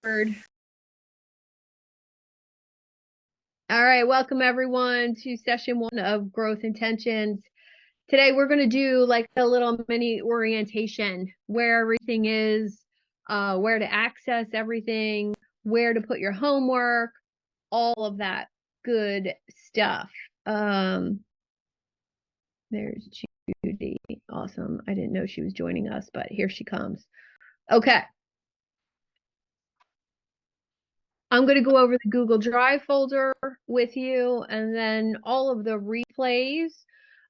All right, welcome everyone to session 1 of Growth Intentions. Today we're going to do like a little mini orientation where everything is, where to access everything, where to put your homework, all of that good stuff. There's Judy. Awesome. I didn't know she was joining us, but here she comes. Okay. I'm going to go over the Google Drive folder with you, and then all of the replays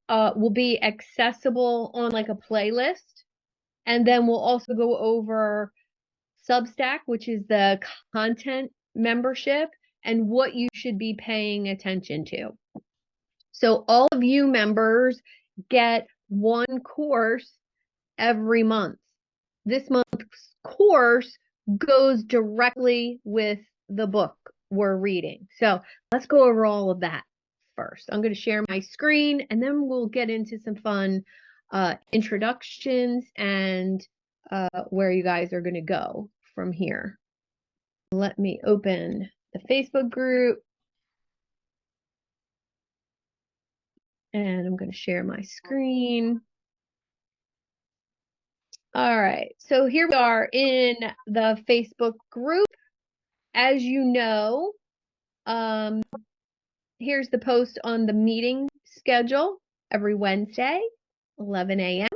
will be accessible on like a playlist. And then we'll also go over Substack, which is the content membership, and what you should be paying attention to. So all of you members get one course every month. This month's course goes directly with the book we're reading. So let's go over all of that first. I'm going to share my screen, and then we'll get into some fun introductions and where you guys are going to go from here. Let me open the Facebook group, and I'm going to share my screen. All right, so here we are in the Facebook group. As you know, here's the post on the meeting schedule every Wednesday, 11 a.m.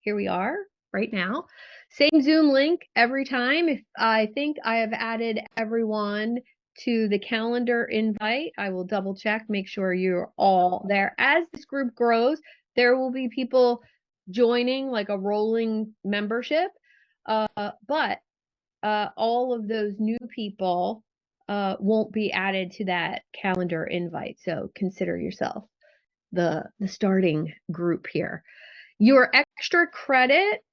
Here we are right now. Same Zoom link every time. If I think I have added everyone to the calendar invite, I will double check, make sure you're all there. As this group grows, there will be people joining like a rolling membership, but all of those new people won't be added to that calendar invite. So consider yourself the starting group here. Your extra credit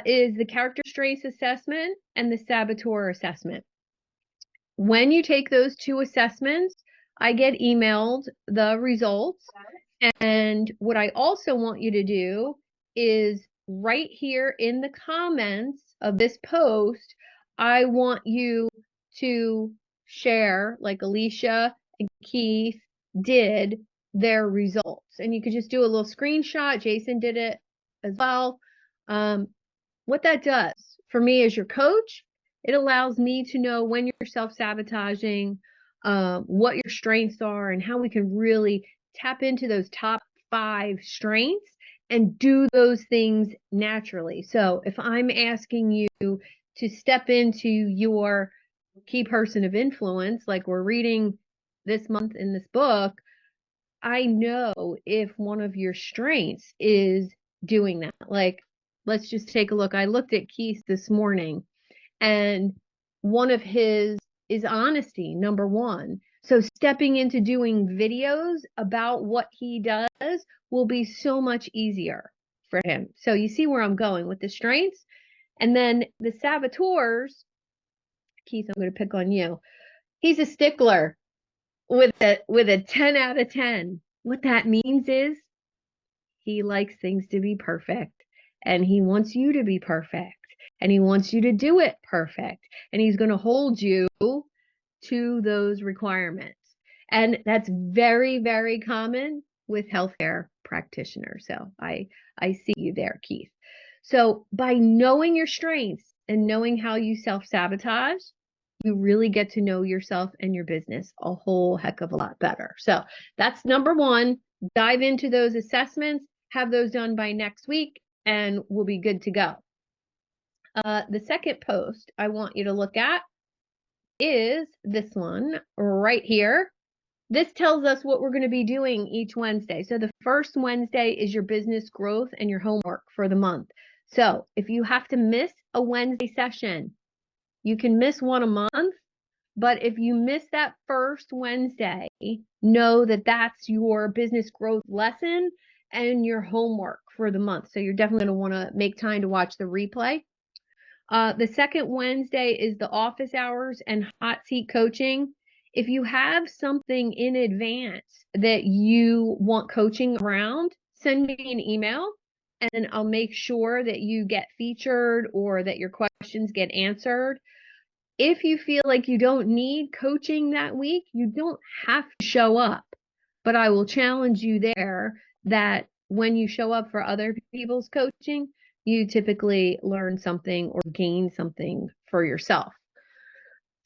is the character traits assessment and the saboteur assessment. When you take those two assessments, I get emailed the results. And what I also want you to do is right here in the comments of this post, I want you to share, like Alicia and Keith did, their results. And you could just do a little screenshot. Jason did it as well. What that does for me as your coach, it allows me to know when you're self-sabotaging, what your strengths are, and how we can really tap into those top 5 strengths and do those things naturally. So if I'm asking you to step into your key person of influence, like we're reading this month in this book, I know if one of your strengths is doing that. Like, let's just take a look. I looked at Keith this morning, and one of his is honesty, number 1. So stepping into doing videos about what he does will be so much easier for him. So you see where I'm going with the strengths. And then the saboteurs, Keith, I'm going to pick on you. He's a stickler with a 10 out of 10. What that means is he likes things to be perfect, and he wants you to be perfect, and he wants you to do it perfect, and he's going to hold you to those requirements. And that's very, very common with healthcare practitioners. So I see you there, Keith. So by knowing your strengths and knowing how you self-sabotage, you really get to know yourself and your business a whole heck of a lot better. So that's number 1. Dive into those assessments, have those done by next week, and we'll be good to go. The second post I want you to look at is this one right here. This tells us what we're going to be doing each Wednesday. So the first Wednesday is your business growth and your homework for the month. So if you have to miss a Wednesday session, you can miss one a month, but if you miss that first Wednesday, know that that's your business growth lesson and your homework for the month. So you're definitely going to want to make time to watch the replay. The second Wednesday is the office hours and hot seat coaching. If you have something in advance that you want coaching around, send me an email and I'll make sure that you get featured or that your questions get answered. If you feel like you don't need coaching that week, you don't have to show up. But I will challenge you there that when you show up for other people's coaching, you typically learn something or gain something for yourself.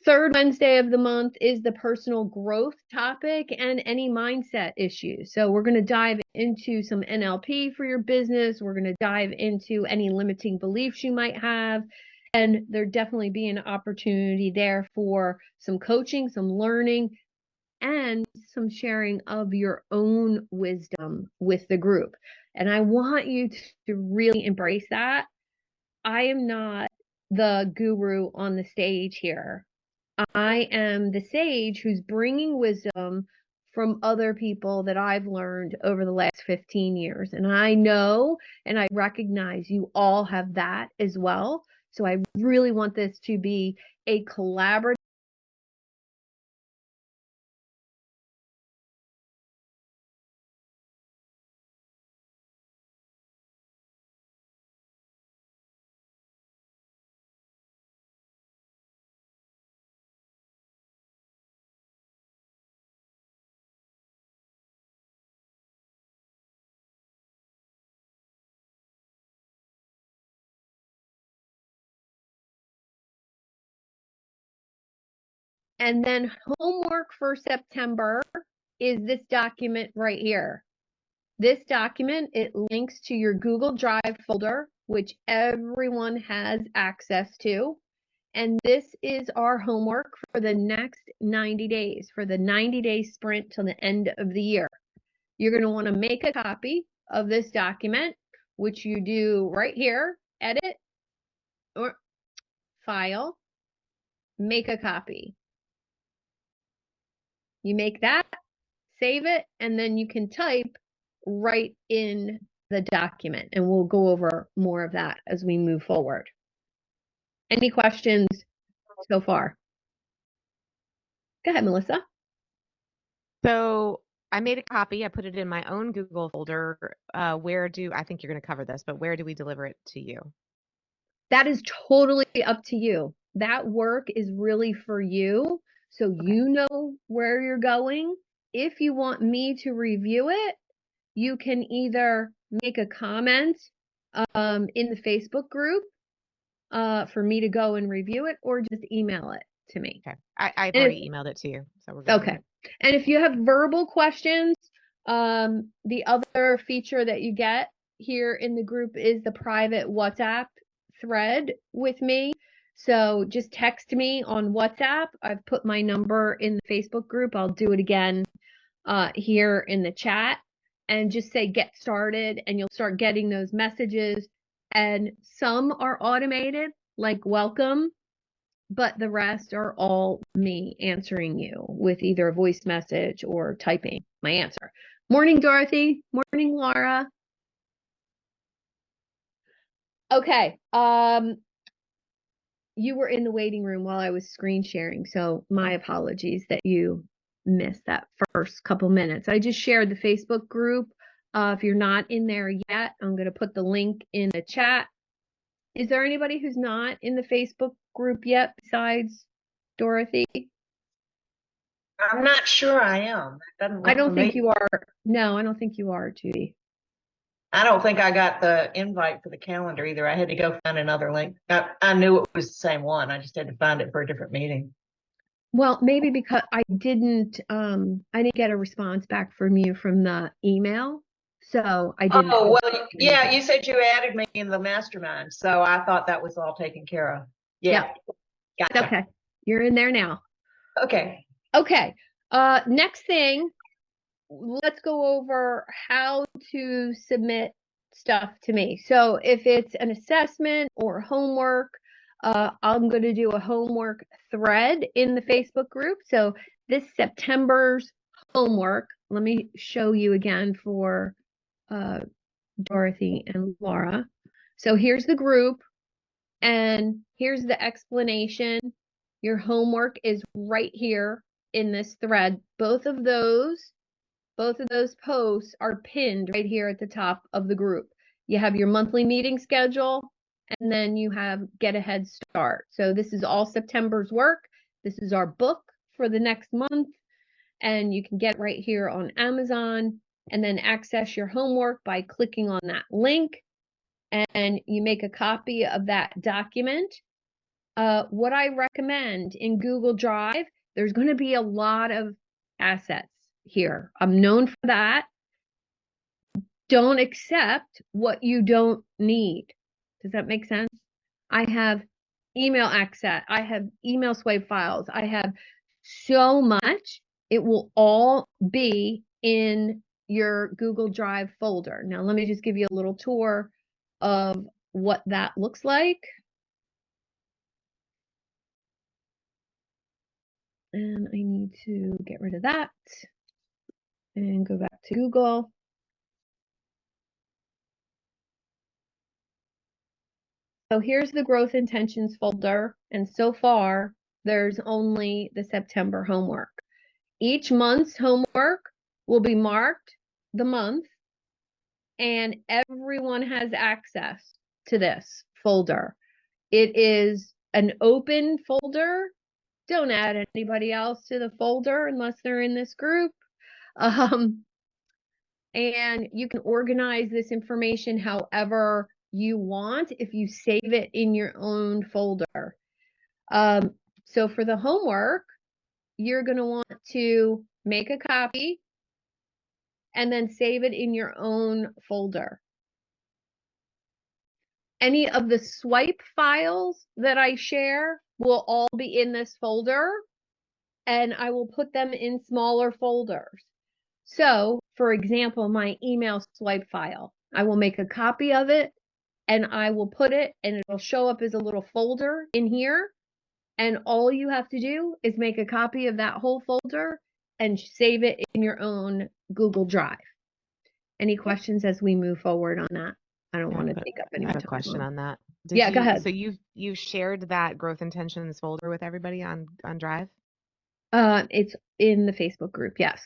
Third Wednesday of the month is the personal growth topic and any mindset issues. So we're going to dive into some NLP for your business. We're going to dive into any limiting beliefs you might have. And there'd definitely be an opportunity there for some coaching, some learning, and some sharing of your own wisdom with the group. And I want you to really embrace that. I am not the guru on the stage here. I am the sage who's bringing wisdom from other people that I've learned over the last 15 years. And I know and I recognize you all have that as well. So I really want this to be a collaborative. And then homework for September is this document right here. This document, it links to your Google Drive folder, which everyone has access to. And this is our homework for the next 90 days, for the 90-day sprint till the end of the year. You're going to want to make a copy of this document, which you do right here, edit, or file, make a copy. You make that, save it, and then you can type right in the document. And we'll go over more of that as we move forward. Any questions so far? Go ahead, Melissa. So I made a copy. I put it in my own Google folder. I think you're going to cover this, but where do we deliver it to you? That is totally up to you. That work is really for you. So you know where you're going. If you want me to review it, you can either make a comment in the Facebook group for me to go and review it, or just email it to me. Okay. I've already emailed it to you. So we're good. Okay. And if you have verbal questions, the other feature that you get here in the group is the private WhatsApp thread with me. So just text me on WhatsApp. I've put my number in the Facebook group. I'll do it again here in the chat, and just say get started, and you'll start getting those messages. And some are automated, like welcome, but the rest are all me answering you with either a voice message or typing my answer. Morning, Dorothy. Morning, Laura. Okay. You were in the waiting room while I was screen sharing, so my apologies that you missed that first couple minutes. I just shared the Facebook group. If you're not in there yet, I'm going to put the link in the chat. Is there anybody who's not in the Facebook group yet besides Dorothy? I'm not sure I am. I don't think you are. No, I don't think you are, Judy. I don't think I got the invite for the calendar either. I had to go find another link. I knew it was the same one. I just had to find it for a different meeting. Well, maybe because I didn't get a response back from you from the email. So I didn't. Oh, well, yeah, you said you added me in the mastermind. So I thought that was all taken care of. Yeah. Gotcha. Okay. You're in there now. Okay. Okay. Next thing, let's go over how to submit stuff to me. So if it's an assessment or homework, I'm going to do a homework thread in the Facebook group. So this September's homework, let me show you again for Dorothy and Laura. So here's the group, and here's the explanation. Your homework is right here in this thread. Both of those posts are pinned right here at the top of the group. You have your monthly meeting schedule and then you have Get a Head Start. So this is all September's work. This is our book for the next month, and you can get it right here on Amazon, and then access your homework by clicking on that link, and you make a copy of that document. What I recommend in Google Drive, there's going to be a lot of assets here. I'm known for that. Don't accept what you don't need. Does that make sense? I have email access. I have email swipe files. I have so much. It will all be in your Google Drive folder. Now, let me just give you a little tour of what that looks like. And I need to get rid of that and go back to Google. So here's the growth intentions folder. And so far, there's only the September homework. Each month's homework will be marked the month, and everyone has access to this folder. It is an open folder. Don't add anybody else to the folder unless they're in this group. And you can organize this information however you want if you save it in your own folder. So for the homework, you're going to want to make a copy and then save it in your own folder. Any of the swipe files that I share will all be in this folder, and I will put them in smaller folders. So, for example, my email swipe file, I will make a copy of it and I will put it, and it'll show up as a little folder in here. And all you have to do is make a copy of that whole folder and save it in your own Google Drive. Any questions as we move forward on that? I don't want to take up any more time. I have a question on that. Yeah, go ahead. So you've shared that growth intentions folder with everybody on Drive? It's in the Facebook group, yes.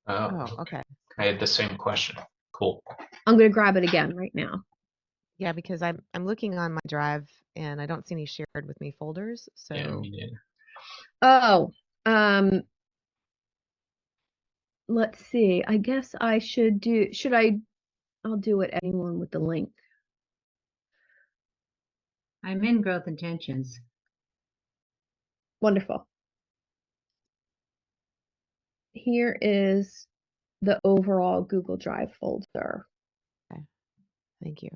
Oh, okay. I had the same question. Cool. I'm going to grab it again right now. Yeah, because I'm looking on my Drive and I don't see any shared with me folders. So Yeah, me neither. Oh, let's see. I guess I should do, I'll do it anyone with the link. I'm in growth intentions. Wonderful. Here is the overall Google Drive folder. okay. Thank you.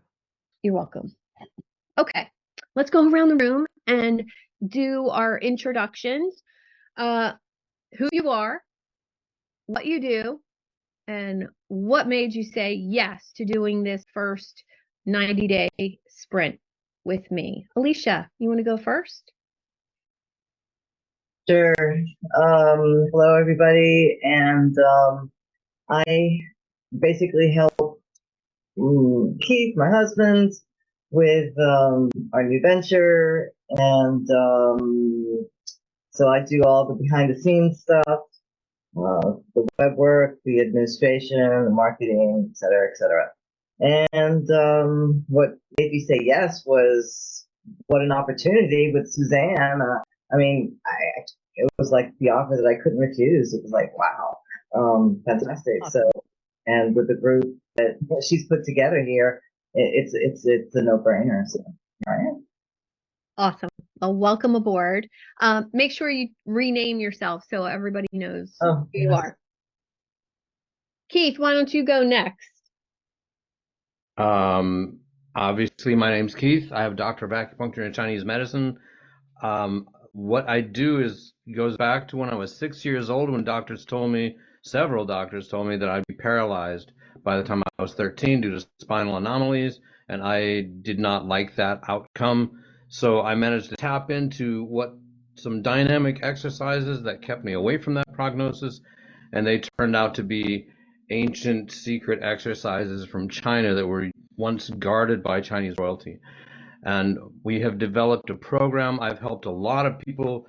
You're welcome. Okay, let's go around the room and do our introductions. Who you are, what you do, and what made you say yes to doing this first 90-day sprint with me. Alicia, you want to go first? Sure. Hello, everybody. And I basically help Keith, my husband, with our new venture. And so I do all the behind the scenes stuff, the web work, the administration, the marketing, et cetera, et cetera. And what made me say yes was what an opportunity with Suzanne. I mean, it was like the offer that I couldn't refuse. It was like, wow, fantastic. Awesome. So, and with the group that she's put together here, it's a no-brainer. So here I am. Awesome. Well, welcome aboard. Make sure you rename yourself so everybody knows who you are. Keith, why don't you go next? Obviously, my name's Keith. I have a doctor of acupuncture and Chinese medicine. What I do goes back to when I was 6 years old, when several doctors told me that I'd be paralyzed by the time I was 13 due to spinal anomalies, and I did not like that outcome. So I managed to tap into some dynamic exercises that kept me away from that prognosis, and they turned out to be ancient secret exercises from China that were once guarded by Chinese royalty. And we have developed a program. I've helped a lot of people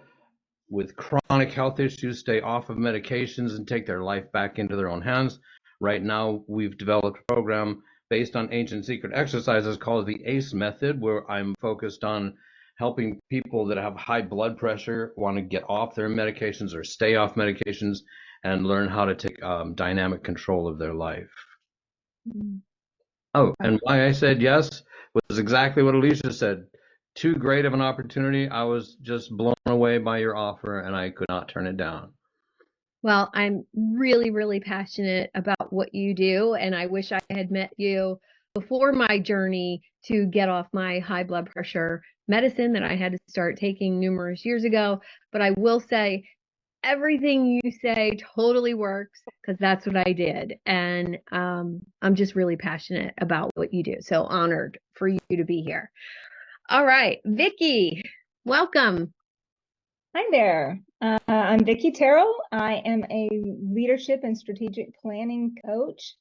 with chronic health issues stay off of medications and take their life back into their own hands. Right now, we've developed a program based on ancient secret exercises called the ACE method, where I'm focused on helping people that have high blood pressure, want to get off their medications or stay off medications, and learn how to take dynamic control of their life. Oh, and why I said yes was exactly what Alicia said. Too great of an opportunity. I was just blown away by your offer, and I could not turn it down. Well, I'm really, really passionate about what you do, and I wish I had met you before my journey to get off my high blood pressure medicine that I had to start taking numerous years ago. But I will say everything you say totally works, because that's what I did. And I'm just really passionate about what you do. So honored for you to be here. All right, Vicki, welcome. Hi there. I'm Vicki Terrell. I am a leadership and strategic planning coach,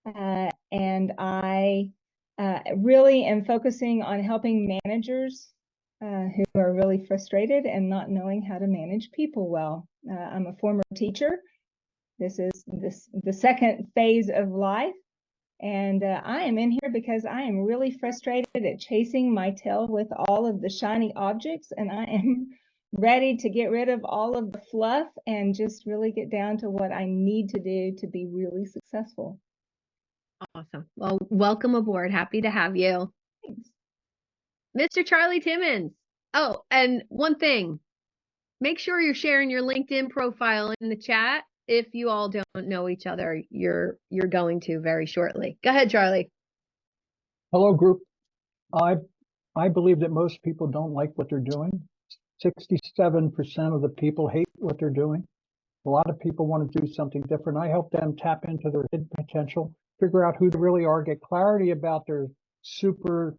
and I really am focusing on helping managers who are really frustrated and not knowing how to manage people well. I'm a former teacher. This is the second phase of life, and I am in here because I am really frustrated at chasing my tail with all of the shiny objects, and I am ready to get rid of all of the fluff and just really get down to what I need to do to be really successful. Awesome. Well, welcome aboard. Happy to have you. Thanks. Mr. Charley Timmons. Oh, and one thing, make sure you're sharing your LinkedIn profile in the chat. If you all don't know each other, you're going to very shortly. Go ahead, Charley. Hello, group. I believe that most people don't like what they're doing. 67% of the people hate what they're doing. A lot of people want to do something different. I help them tap into their hidden potential, figure out who they really are, get clarity about their super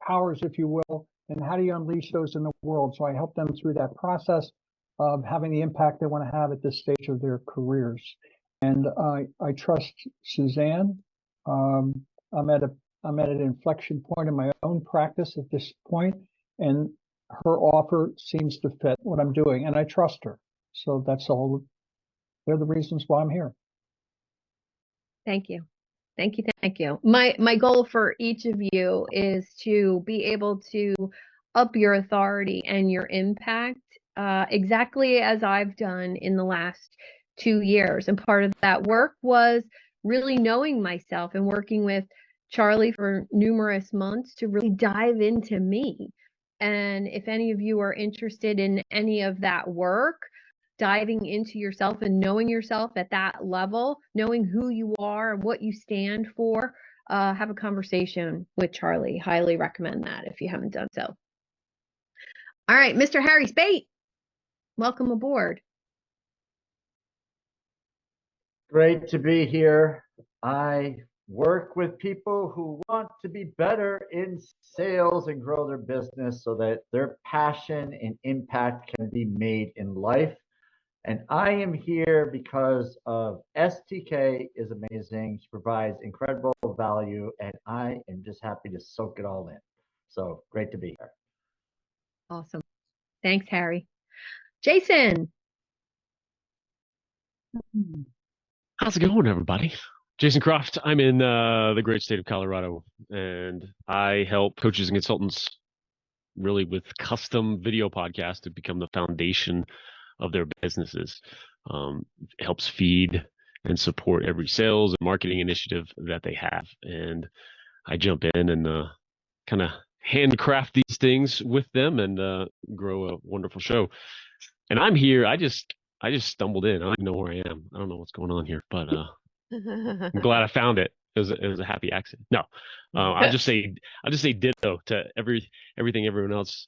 powers, if you will, and how do you unleash those in the world. So I help them through that process of having the impact they want to have at this stage of their careers. And I trust Suzanne. I'm at an inflection point in my own practice at this point, and her offer seems to fit what I'm doing, and I trust her. So that's all. They're the reasons why I'm here. Thank you. Thank you. Thank you. My goal for each of you is to be able to up your authority and your impact exactly as I've done in the last 2 years. And part of that work was really knowing myself and working with Charley for numerous months to really dive into me. And if any of you are interested in any of that work, diving into yourself and knowing yourself at that level, knowing who you are and what you stand for, have a conversation with Charley. Highly recommend that if you haven't done so. All right, Mr. Harry Spate, welcome aboard. Great to be here. I work with people who want to be better in sales and grow their business so that their passion and impact can be made in life. And I am here because of STK is amazing. She provides incredible value, and I am just happy to soak it all in. So great to be here. Awesome. Thanks, Harry. Jason. How's it going, everybody? Jason Croft. I'm in the great state of Colorado, and I help coaches and consultants really with custom video podcasts to become the foundation of their businesses. It helps feed and support every sales and marketing initiative that they have. And I jump in and kind of handcraft these things with them and grow a wonderful show. And I'm here. I just stumbled in. I don't even know where I am. I don't know what's going on here, but I'm glad I found it. It was a happy accident. No, I'll just say ditto to everything everyone else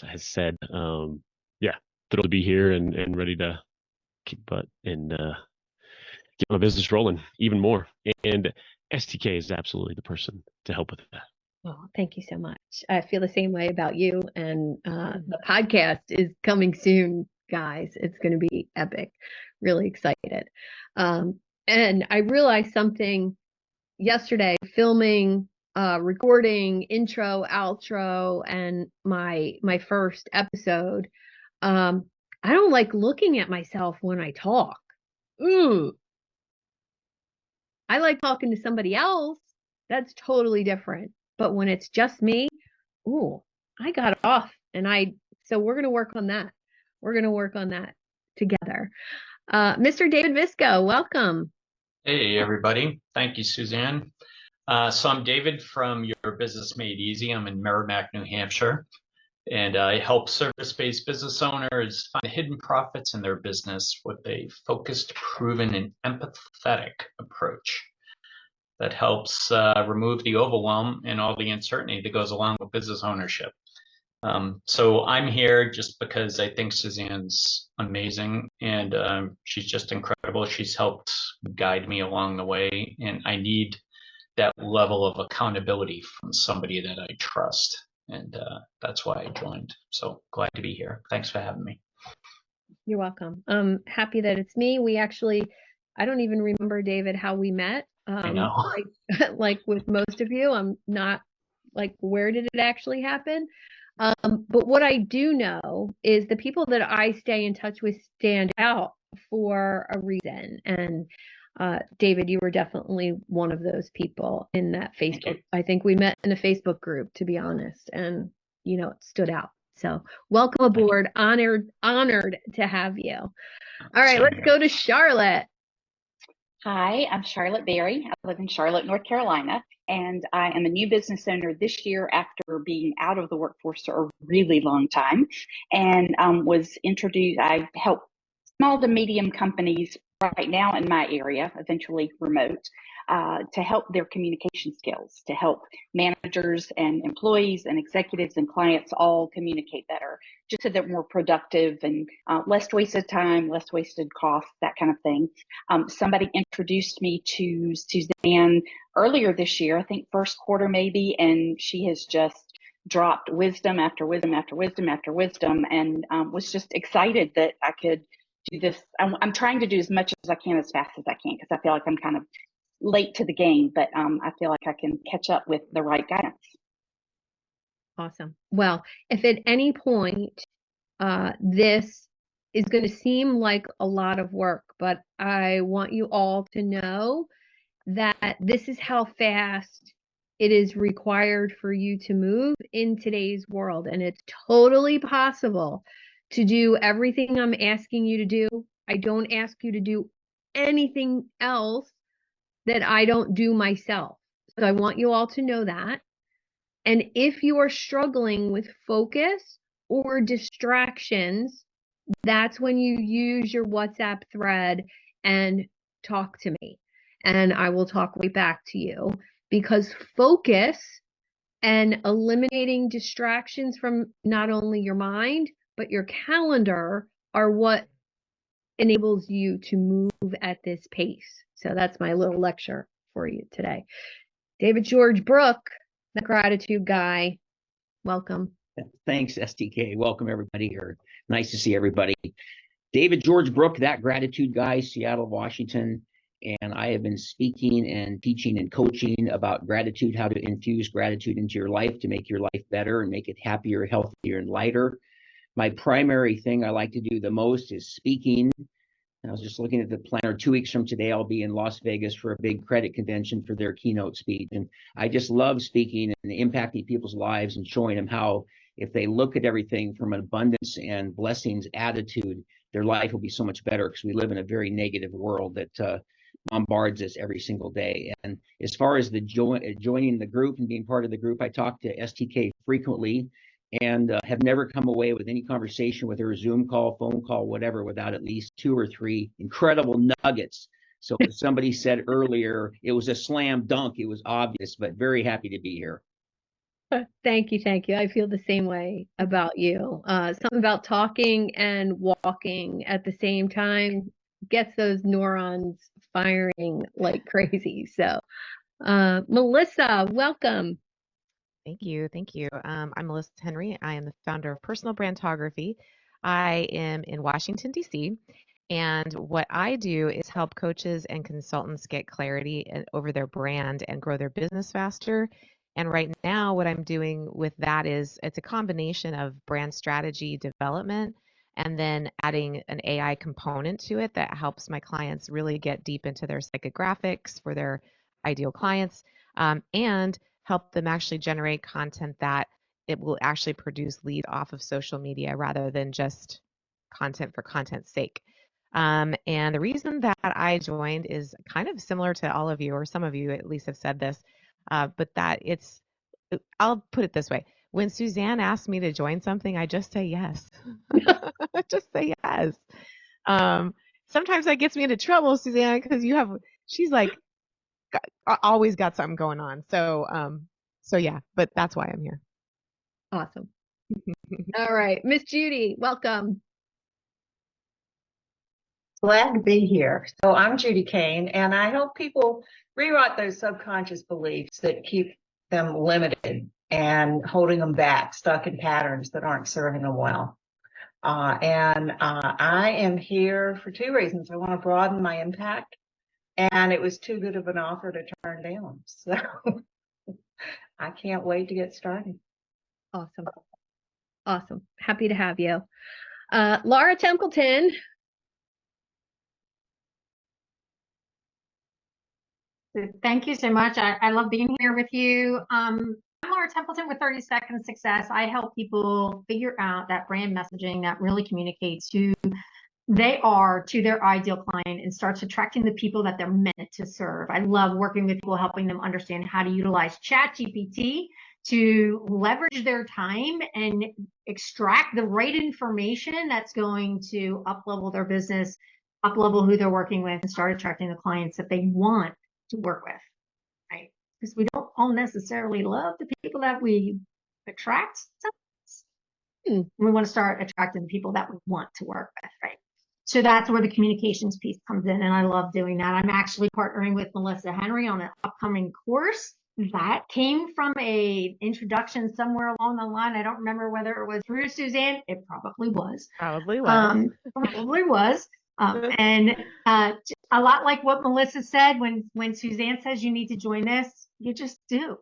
has said. Yeah, thrilled to be here and ready to kick butt and get my business rolling even more. And STK is absolutely the person to help with that. Oh, thank you so much. I feel the same way about you. And the podcast is coming soon, guys. It's going to be epic. Really excited. And I realized something yesterday filming, recording intro, outro, and my first episode. I don't like looking at myself when I talk. Ooh. I like talking to somebody else. That's totally different. But when it's just me, ooh, I got off. So we're going to work on that. We're going to work on that together. Mr. David Visco, welcome. Hey, everybody. Thank you, Suzanne. So I'm David from Your Business Made Easy. I'm in Merrimack, New Hampshire, and I help service-based business owners find hidden profits in their business with a focused, proven, and empathetic approach that helps remove the overwhelm and all the uncertainty that goes along with business ownership. So I'm here just because I think Suzanne's amazing, and she's just incredible. She's helped guide me along the way, and I need that level of accountability from somebody that I trust. And that's why I joined. So glad to be here. Thanks for having me. You're welcome. I'm happy that it's me. I don't even remember, David, how we met. I know. Like with most of you, I'm not like, where did it actually happen? But what I do know is the people that I stay in touch with stand out for a reason. And David, you were definitely one of those people in that Facebook. I think we met in a Facebook group, to be honest, and it stood out. So welcome aboard. Honored to have you. All right, let's go to Charlotte. Hi, I'm Charlotte Berry. I live in Charlotte, North Carolina, and I am a new business owner this year after being out of the workforce for a really long time, and was introduced. I help small to medium companies right now in my area, eventually remote, to help their communication skills, to help managers and employees and executives and clients all communicate better, just so they're more productive and less wasted time, less wasted costs, that kind of thing. Somebody introduced me to Suzanne earlier this year, I think first quarter maybe, and she has just dropped wisdom after wisdom after wisdom after wisdom, and was just excited that I could do this. I'm trying to do as much as I can as fast as I can, because I feel like I'm kind of late to the game, but I feel like I can catch up with the right guidance. Awesome. Well, if at any point this is going to seem like a lot of work, but I want you all to know that this is how fast it is required for you to move in today's world. And it's totally possible to do everything I'm asking you to do. I don't ask you to do anything else that I don't do myself. So I want you all to know that. And if you are struggling with focus or distractions, that's when you use your WhatsApp thread and talk to me. And I will talk right back to you, because focus and eliminating distractions from not only your mind, but your calendar are what enables you to move at this pace. So that's my little lecture for you today. David George Brooke, the gratitude guy. Welcome. Thanks, STK. Welcome, everybody here. Nice to see everybody. David George Brooke, that gratitude guy, Seattle, Washington. And I have been speaking and teaching and coaching about gratitude, how to infuse gratitude into your life to make your life better and make it happier, healthier, and lighter. My primary thing I like to do the most is speaking. I was just looking at the planner. 2 weeks from today, I'll be in Las Vegas for a big credit convention for their keynote speech. And I just love speaking and impacting people's lives and showing them how, if they look at everything from an abundance and blessings attitude, their life will be so much better, because we live in a very negative world that bombards us every single day. And as far as the joining the group and being part of the group, I talk to STK frequently, and have never come away with any conversation with her, Zoom call, phone call, whatever, without at least 2 or 3 incredible nuggets. So as somebody said earlier, it was a slam dunk. It was obvious, but very happy to be here. Thank you. Thank you. I feel the same way about you. Something about talking and walking at the same time gets those neurons firing like crazy. So, Melissa, welcome. Thank you. Thank you. I'm Melissa Henry. I am the founder of Personal Brandtography. I am in Washington, D.C. And what I do is help coaches and consultants get clarity over their brand and grow their business faster. And right now, what I'm doing with that is it's a combination of brand strategy development and then adding an AI component to it that helps my clients really get deep into their psychographics for their ideal clients, and help them actually generate content that it will actually produce leads off of social media rather than just content for content's sake. And the reason that I joined is kind of similar to all of you, or some of you at least have said this, but that I'll put it this way. When Suzanne asks me to join something, I just say yes. I just say yes. Sometimes that gets me into trouble, Suzanne, because she's like, always got something going on. So yeah, but that's why I'm here. Awesome. All right, Miss Judy, welcome. Glad to be here. So I'm Judy Kane, and I help people rewrite those subconscious beliefs that keep them limited and holding them back, stuck in patterns that aren't serving them well. I am here for two reasons. I want to broaden my impact, and it was too good of an offer to turn down. So I can't wait to get started. Awesome. Awesome. Happy to have you. Laura Templeton. Thank you so much. I love being here with you. I'm Laura Templeton with 30 Second Success. I help people figure out that brand messaging that really communicates who they are to their ideal client and starts attracting the people that they're meant to serve. I love working with people, helping them understand how to utilize ChatGPT to leverage their time and extract the right information that's going to up-level their business, up-level who they're working with, and start attracting the clients that they want to work with, right? Because we don't all necessarily love the people that we attract. We want to start attracting the people that we want to work with, right? So that's where the communications piece comes in, and I love doing that. I'm actually partnering with Melissa Henry on an upcoming course that came from a introduction somewhere along the line. I don't remember whether it was through Suzanne. It probably was. Probably was. Probably was. And a lot like what Melissa said, when Suzanne says you need to join this, you just do,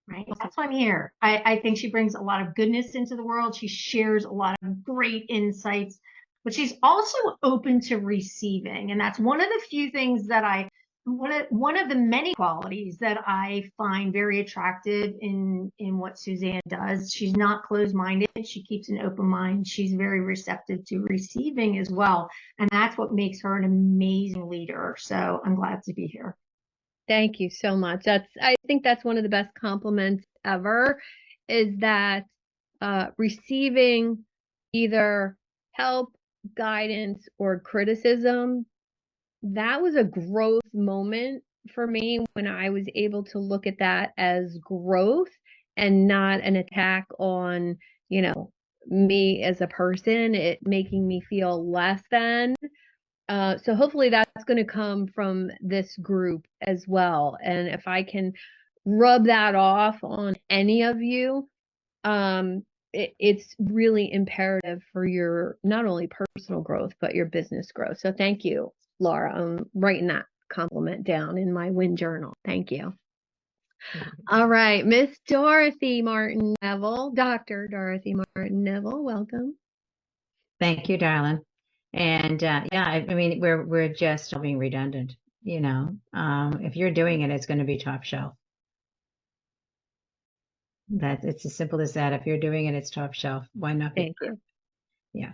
right? That's why I'm here. I think she brings a lot of goodness into the world. She shares a lot of great insights, but she's also open to receiving. And that's one of the few things that one of the many qualities that I find very attractive in what Suzanne does. She's not closed-minded. She keeps an open mind. She's very receptive to receiving as well. And that's what makes her an amazing leader. So I'm glad to be here. Thank you so much. I think that's one of the best compliments ever, is that receiving either help, guidance, or criticism. That was a growth moment for me when I was able to look at that as growth and not an attack on, me as a person, it making me feel less than. So hopefully that's going to come from this group as well. And if I can rub that off on any of you, it's really imperative for your not only personal growth, but your business growth. So thank you, Laura. I'm writing that compliment down in my win journal. Thank you. All right, Miss Dorothy Martin-Neville, Dr. Dorothy Martin-Neville, welcome. Thank you, darling. And I mean, we're just being redundant. If you're doing it, it's going to be top shelf. That it's as simple as that. If you're doing it, it's top shelf. Why not? Thank you. Yeah.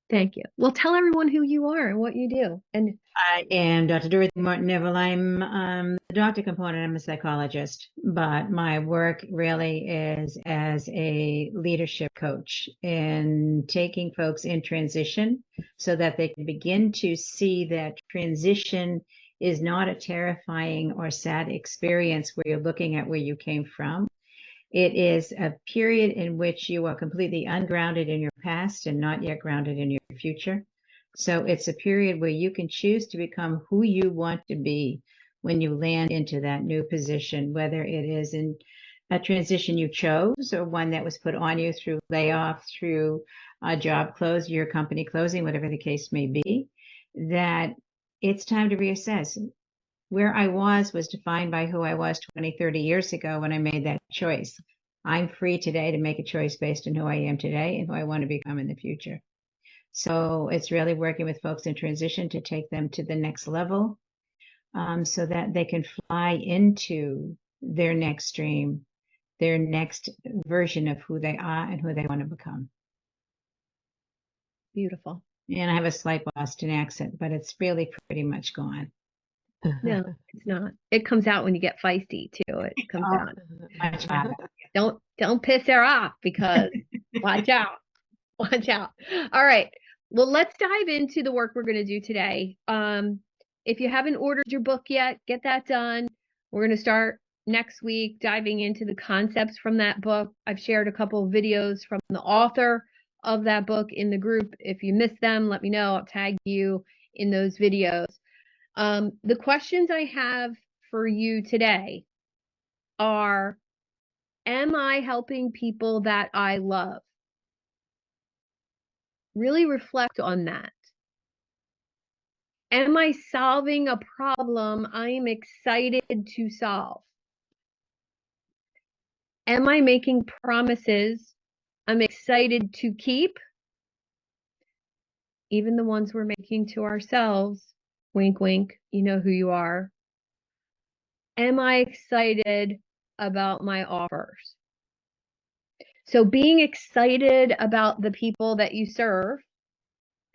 Thank you. Well, tell everyone who you are and what you do. And I am Dr. Dorothy Martin-Neville. I'm the doctor component. I'm a psychologist, but my work really is as a leadership coach in taking folks in transition so that they can begin to see that transition is not a terrifying or sad experience where you're looking at where you came from. It is a period in which you are completely ungrounded in your past and not yet grounded in your future. So it's a period where you can choose to become who you want to be when you land into that new position, whether it is in a transition you chose or one that was put on you through layoff, through a job close, your company closing, whatever the case may be, that it's time to reassess. Where I was defined by who I was 20, 30 years ago when I made that choice. I'm free today to make a choice based on who I am today and who I want to become in the future. So it's really working with folks in transition to take them to the next level, so that they can fly into their next stream, their next version of who they are and who they want to become. Beautiful. And I have a slight Boston accent, but it's really pretty much gone. No, it's not. It comes out when you get feisty too. It comes Oh, out. much better. Don't piss her off, because watch out. Watch out. All right. Well, let's dive into the work we're going to do today. If you haven't ordered your book yet, get that done. We're going to start next week diving into the concepts from that book. I've shared a couple of videos from the author of that book in the group. If you missed them, let me know. I'll tag you in those videos. The questions I have for you today are, am I helping people that I love? Really reflect on that. Am I solving a problem I'm excited to solve? Am I making promises I'm excited to keep? Even the ones we're making to ourselves. Wink, wink, you know who you are. Am I excited about my offers? So being excited about the people that you serve,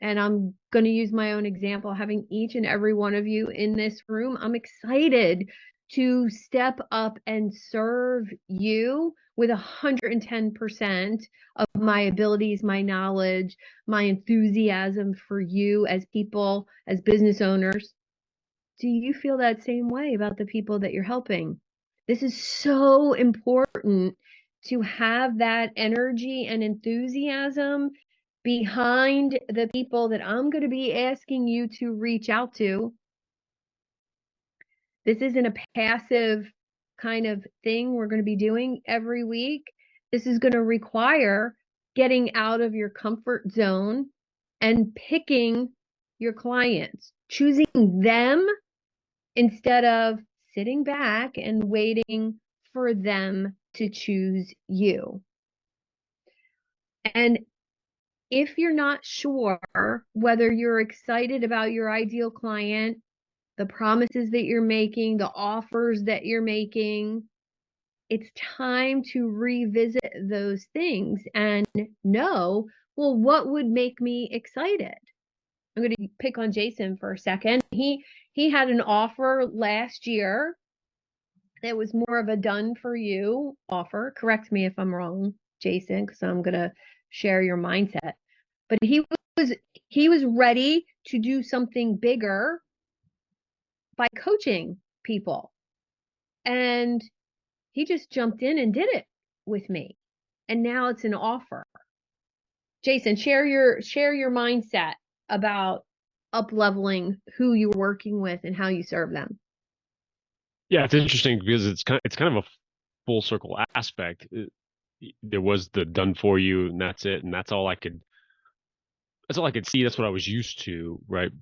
and I'm going to use my own example, having each and every one of you in this room, I'm excited to step up and serve you with 110% of my abilities, my knowledge, my enthusiasm for you as people, as business owners. Do you feel that same way about the people that you're helping? This is so important, to have that energy and enthusiasm behind the people that I'm going to be asking you to reach out to. This isn't a passive kind of thing we're going to be doing every week. This is going to require getting out of your comfort zone and picking your clients, choosing them instead of sitting back and waiting for them to choose you. And if you're not sure whether you're excited about your ideal client, the promises that you're making, the offers that you're making, it's time to revisit those things and know, well, what would make me excited? I'm going to pick on Jason for a second. He had an offer last year that was more of a done for you offer. Correct me if I'm wrong, Jason, because I'm going to share your mindset. But he was ready to do something bigger by coaching people. And he just jumped in and did it with me. And now it's an offer. Jason, share your mindset about up-leveling who you're working with and how you serve them. Yeah, it's interesting because it's kind of a full circle aspect. There was the done for you, and that's it, and that's all I could see. That's what I was used to, right?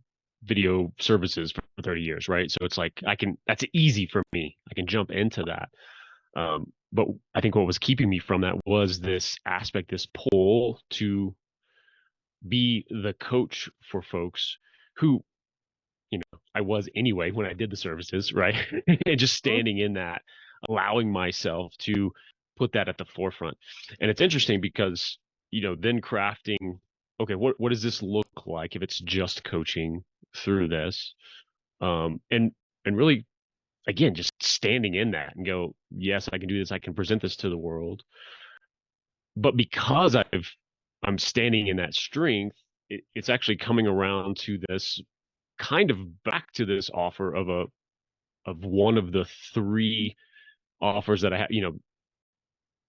Video services for 30 years, right? So it's like that's easy for me. I can jump into that. But I think what was keeping me from that was this aspect, this pull to be the coach for folks who, I was anyway when I did the services, right? And just standing in that, allowing myself to put that at the forefront. And it's interesting because, then crafting, okay, what does this look like if it's just coaching through this? And really, again, just standing in that and go, yes, I can do this. I can present this to the world. But because I'm standing in that strength, it's actually coming around to this kind of back to this offer of one of the three offers that I have,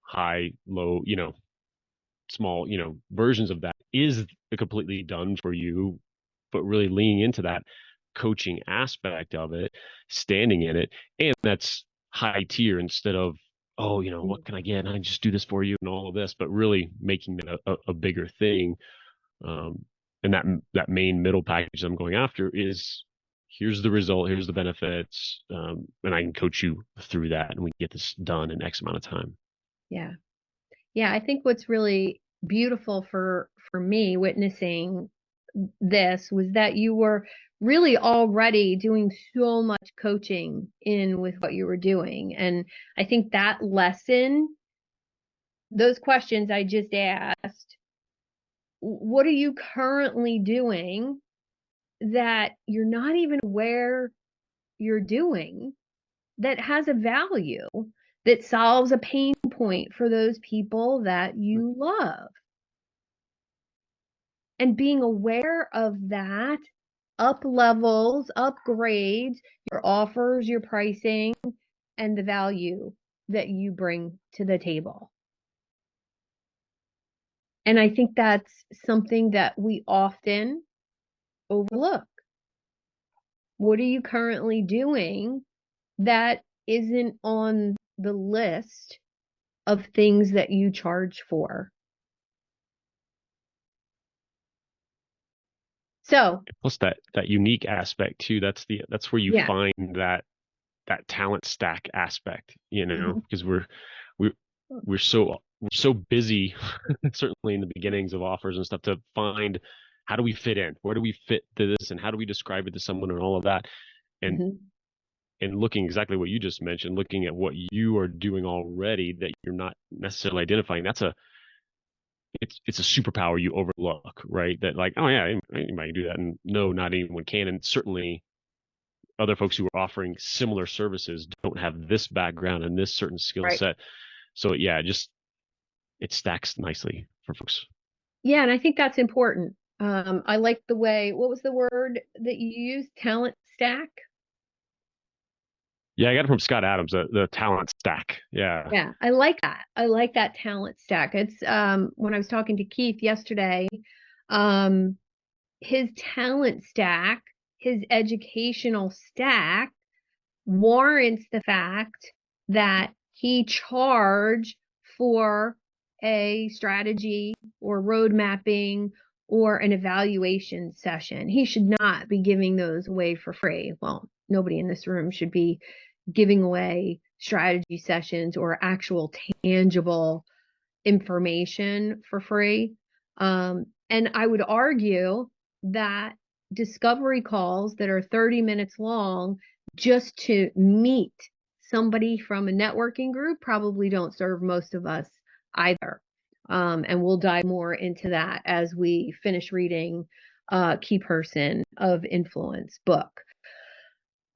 high, low, small, versions of that is the completely done for you, but really leaning into that coaching aspect of it, standing in it. And that's high tier instead of, oh, what can I get? And I just do this for you and all of this, but really making that a bigger thing. And that main middle package I'm going after is, here's the result, here's the benefits, and I can coach you through that, and we get this done in X amount of time. Yeah. I think what's really beautiful for me witnessing this was that you were really already doing so much coaching in with what you were doing. And I think that lesson, those questions I just asked, what are you currently doing that you're not even aware you're doing that has a value, that solves a pain point for those people that you love? And being aware of that up levels, upgrades your offers, your pricing, and the value that you bring to the table. And I think that's something that we often overlook. What are you currently doing that isn't on the list of things that you charge for? So plus that unique aspect too, that's where you yeah. find that talent stack aspect, you know, because we're so busy certainly in the beginnings of offers and stuff, to find how do we fit in, where do we fit to this, and how do we describe it to someone, and all of that. And and looking exactly what you just mentioned, looking at what you are doing already that you're not necessarily identifying, it's a superpower you overlook, right? That like, oh yeah, anybody can do that, and no, not anyone can. And certainly other folks who are offering similar services don't have this background and this certain skill set. So yeah, it stacks nicely for folks. Yeah, and I think that's important. I like the way, what was the word that you used? Talent stack? Yeah, I got it from Scott Adams, the talent stack. Yeah. Yeah, I like that. I like that talent stack. It's when I was talking to Keith yesterday, his talent stack, his educational stack warrants the fact that he charged for a strategy or road mapping or an evaluation session. He should not be giving those away for free. Well, nobody in this room should be giving away strategy sessions or actual tangible information for free. And I would argue that discovery calls that are 30 minutes long just to meet somebody from a networking group probably don't serve most of us either. And we'll dive more into that as we finish reading Key Person of Influence book.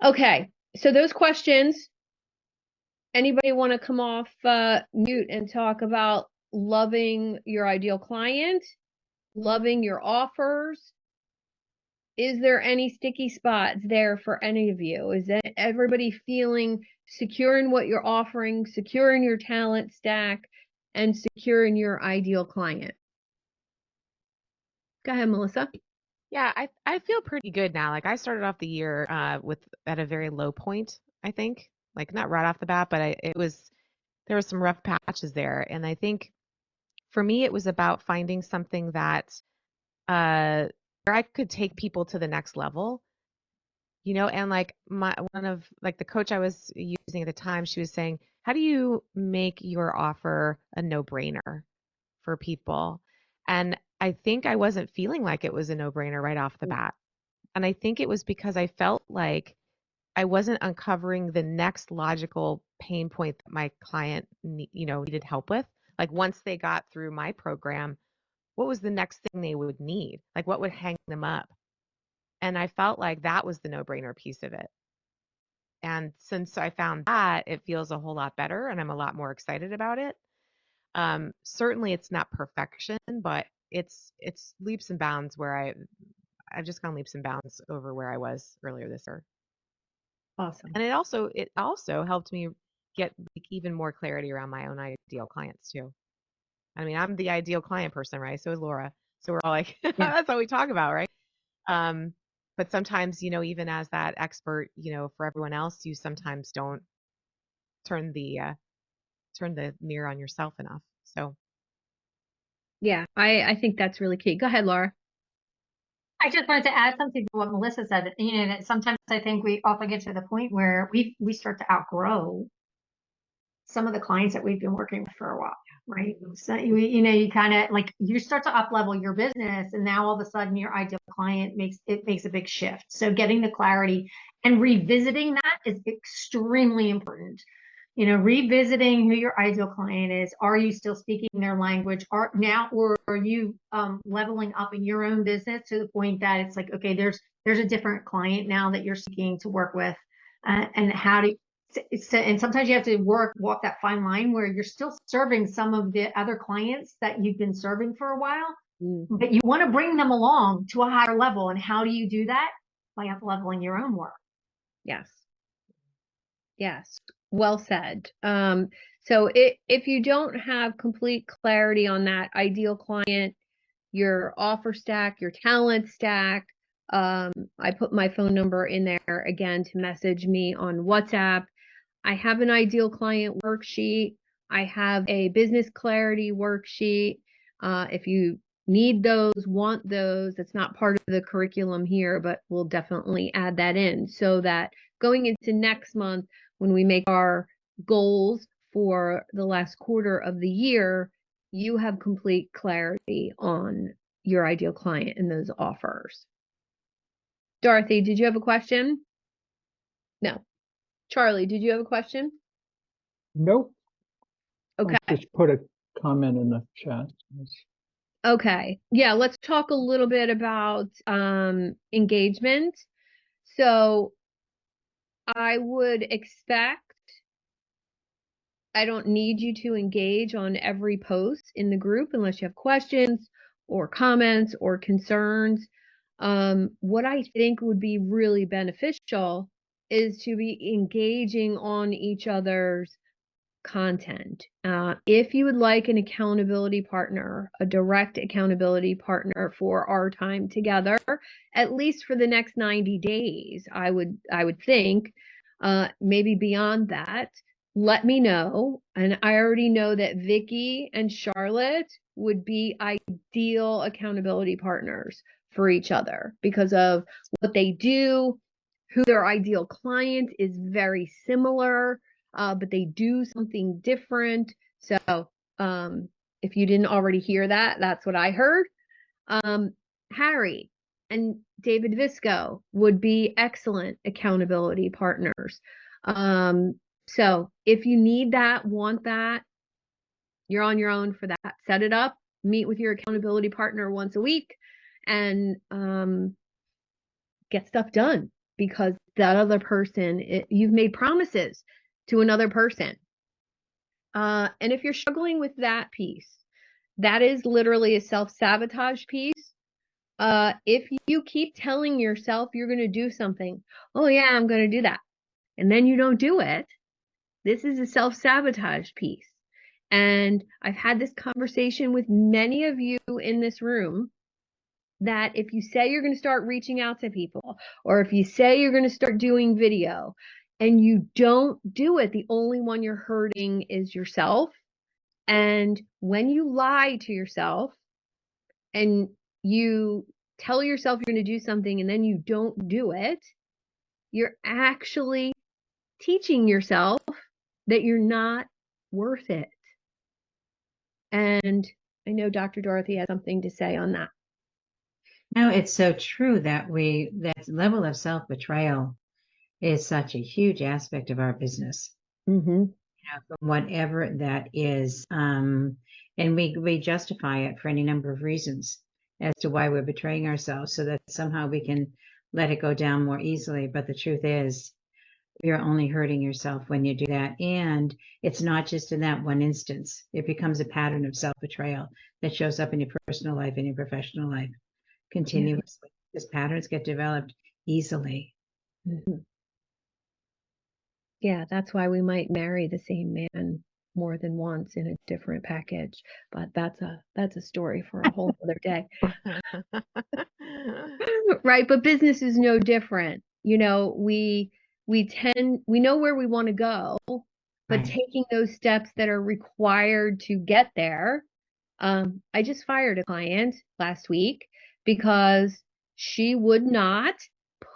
Okay, so those questions, anybody want to come off mute and talk about loving your ideal client, loving your offers? Is there any sticky spots there for any of you? Is everybody feeling secure in what you're offering, secure in your talent stack, and secure in your ideal client? Go ahead, Melissa. Yeah, I feel pretty good now. Like I started off the year at a very low point, I think. Like not right off the bat, but there was some rough patches there. And I think for me it was about finding something that where I could take people to the next level. You know, and like one of like the coach I was using at the time, she was saying, "How do you make your offer a no-brainer for people?" And I think I wasn't feeling like it was a no-brainer right off the bat. And I think it was because I felt like I wasn't uncovering the next logical pain point that my client, needed help with. Like once they got through my program, what was the next thing they would need? Like what would hang them up? And I felt like that was the no-brainer piece of it. And since I found that, it feels a whole lot better and I'm a lot more excited about it. Certainly it's not perfection, but it's leaps and bounds where I've just gone leaps and bounds over where I was earlier this year. Awesome. And it also helped me get like even more clarity around my own ideal clients too. I mean, I'm the ideal client person, right? So is Laura. So we're all like, that's what we talk about, right? But sometimes, even as that expert, for everyone else, you sometimes don't turn the mirror on yourself enough. So yeah, I think that's really key. Go ahead, Laura. I just wanted to add something to what Melissa said. That sometimes I think we often get to the point where we start to outgrow some of the clients that we've been working with for a while. Right. So you kind of like you start to up level your business, and now all of a sudden your ideal client makes a big shift. So getting the clarity and revisiting that is extremely important. Revisiting who your ideal client is. Are you still speaking their language? Or are you leveling up in your own business to the point that it's like, okay, there's a different client now that you're seeking to work with, and how do and sometimes you have to walk that fine line where you're still serving some of the other clients that you've been serving for a while, but you want to bring them along to a higher level. And how do you do that? By up leveling your own work. Yes. Yes. Well said. So if you don't have complete clarity on that ideal client, your offer stack, your talent stack, I put my phone number in there again to message me on WhatsApp. I have an ideal client worksheet. I have a business clarity worksheet. If you need those, want those, it's not part of the curriculum here, but we'll definitely add that in so that going into next month, when we make our goals for the last quarter of the year, you have complete clarity on your ideal client and those offers. Dorothy, did you have a question? No. Charley, did you have a question? Nope. Okay. I just put a comment in the chat. Okay. Yeah, let's talk a little bit about engagement. So I would expect, I don't need you to engage on every post in the group unless you have questions or comments or concerns. What I think would be really beneficial is to be engaging on each other's content. If you would like an accountability partner, a direct accountability partner for our time together, at least for the next 90 days, I would think, maybe beyond that, let me know. And I already know that Vicki and Charlotte would be ideal accountability partners for each other because of what they do, who their ideal client is very similar, but they do something different. So if you didn't already hear that, that's what I heard. Harry and David Visco would be excellent accountability partners. So if you need that, want that, you're on your own for that. Set it up, meet with your accountability partner once a week, and get stuff done, because that other person, you've made promises to another person. And if you're struggling with that piece, that is literally a self-sabotage piece. If you keep telling yourself you're going to do something, oh yeah, I'm going to do that, and then you don't do it, this is a self-sabotage piece. And I've had this conversation with many of you in this room, that if you say you're going to start reaching out to people, or if you say you're going to start doing video and you don't do it, the only one you're hurting is yourself. And when you lie to yourself and you tell yourself you're going to do something and then you don't do it, you're actually teaching yourself that you're not worth it. And I know Dr. Dorothy has something to say on that. No, it's so true that that level of self-betrayal is such a huge aspect of our business. Mm-hmm. From whatever that is. And we justify it for any number of reasons as to why we're betraying ourselves, so that somehow we can let it go down more easily. But the truth is, you're only hurting yourself when you do that. And it's not just in that one instance. It becomes a pattern of self-betrayal that shows up in your personal life and your professional life continuously. These patterns get developed easily. Mm-hmm. Yeah, that's why we might marry the same man more than once in a different package. But that's a story for a whole other day. Right? But business is no different. We know where we want to go, but Right. taking those steps that are required to get there. I just fired a client last week because she would not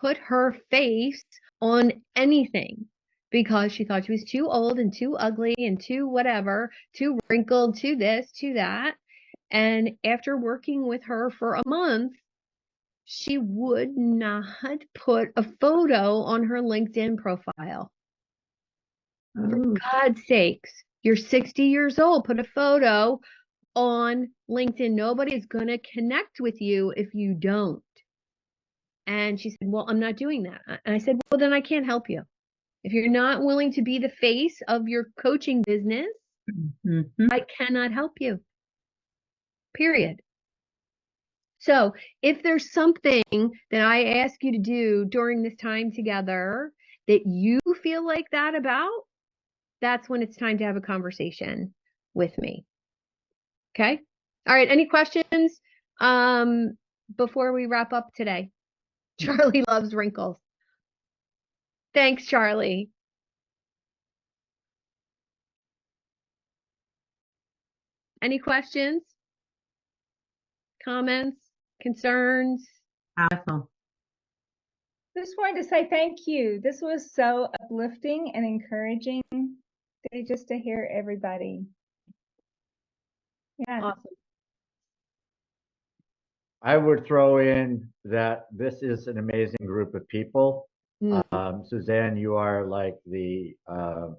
put her face on anything, because she thought she was too old and too ugly and too whatever, too wrinkled, too this, too that. And after working with her for a month, she would not put a photo on her LinkedIn profile. For God's sakes, you're 60 years old. Put a photo on LinkedIn. Nobody's going to connect with you if you don't. And she said, well, I'm not doing that. And I said, well, then I can't help you. If you're not willing to be the face of your coaching business, I cannot help you. Period. So if there's something that I ask you to do during this time together that you feel like that about, that's when it's time to have a conversation with me. Okay. All right. Any questions before we wrap up today? Charley loves wrinkles. Thanks, Charley. Any questions? Comments? Concerns? Powerful. Just wanted to say thank you. This was so uplifting and encouraging just to hear everybody. Yeah. Awesome. I would throw in that this is an amazing group of people. Suzanne, you are like the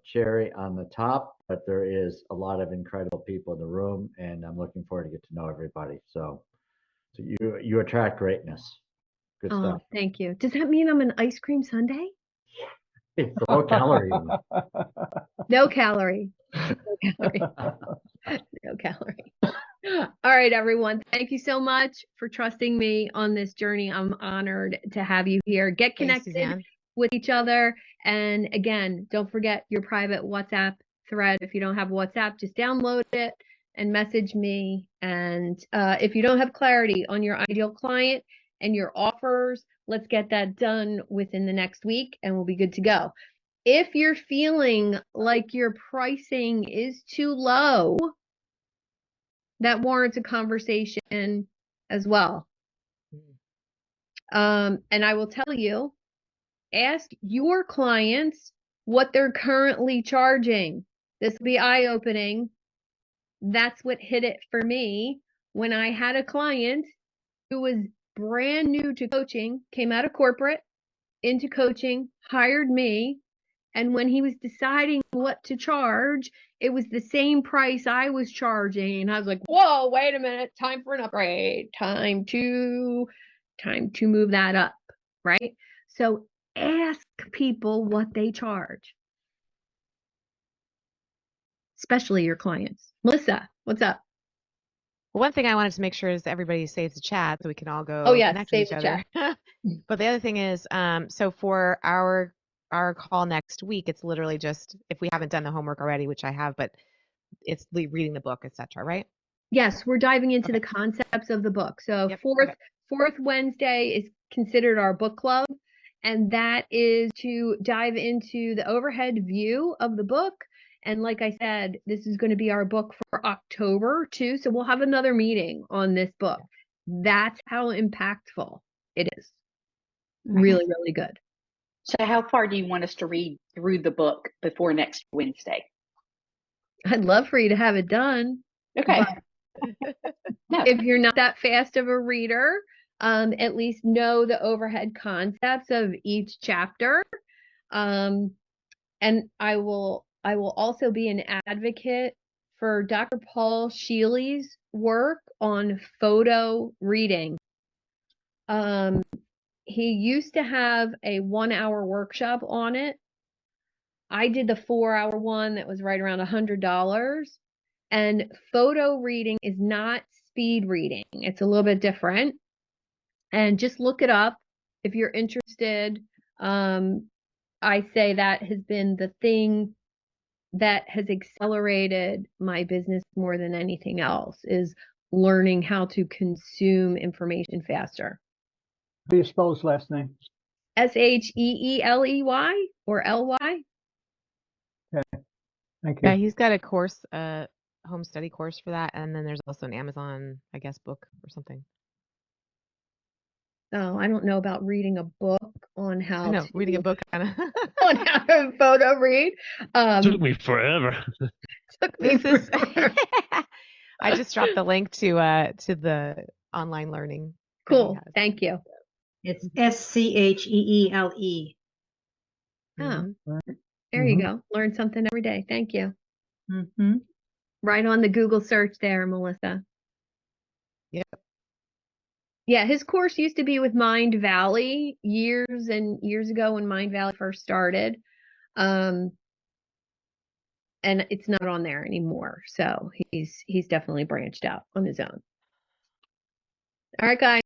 cherry on the top, but there is a lot of incredible people in the room, and I'm looking forward to get to know everybody. So you attract greatness. Good stuff. Thank you. Does that mean I'm an ice cream sundae? It's low calorie. No calorie. No calorie. No calorie. All right, everyone. Thank you so much for trusting me on this journey. I'm honored to have you here. Get connected with each other. And again, don't forget your private WhatsApp thread. If you don't have WhatsApp, just download it and message me. And if you don't have clarity on your ideal client and your offers, let's get that done within the next week and we'll be good to go. If you're feeling like your pricing is too low, that warrants a conversation as well. And I will tell you, ask your clients what they're currently charging. This will be eye-opening. That's what hit it for me when I had a client who was brand new to coaching, came out of corporate into coaching, hired me. And when he was deciding what to charge, it was the same price I was charging. And I was like, whoa, wait a minute. Time for an upgrade. Time to move that up. Right? So ask people what they charge, especially your clients. Melissa, what's up? One thing I wanted to make sure is everybody saves the chat so we can all go connect with each other. But the other thing is, so for our call next week, it's literally just, if we haven't done the homework already, which I have, but it's reading the book, etc., right? Yes, we're diving into the concepts of the book. So fourth Wednesday is considered our book club, and that is to dive into the overhead view of the book. And like I said, this is going to be our book for October too. So we'll have another meeting on this book. That's how impactful it is. Really, really good. So how far do you want us to read through the book before next Wednesday? I'd love for you to have it done. Okay. No. If you're not that fast of a reader, at least know the overhead concepts of each chapter. And I will also be an advocate for Dr. Paul Sheely's work on photo reading. He used to have a 1-hour workshop on it. I did the 4-hour one that was right around $100. And photo reading is not speed reading. It's a little bit different. And just look it up if you're interested. I say that has been the thing that has accelerated my business more than anything else, is learning how to consume information faster. How do you spell his last name? Sheeley or Ly? Okay. Thank you. Yeah, he's got a course, home study course for that. And then there's also an Amazon, I guess, book or something. Oh, I don't know about reading a book on I how know, reading a to book kind of on how to photo read. Took me forever. Took me this is forever. I just dropped the link to the online learning that he Cool. has. Thank you. It's SCHEELE. Oh, Mhm. there you go. Learn something every day. Thank you. Mm-hmm. Right on the Google search there, Melissa. Yep. Yeah, his course used to be with Mind Valley years and years ago when Mind Valley first started. And it's not on there anymore. So he's definitely branched out on his own. All right, guys.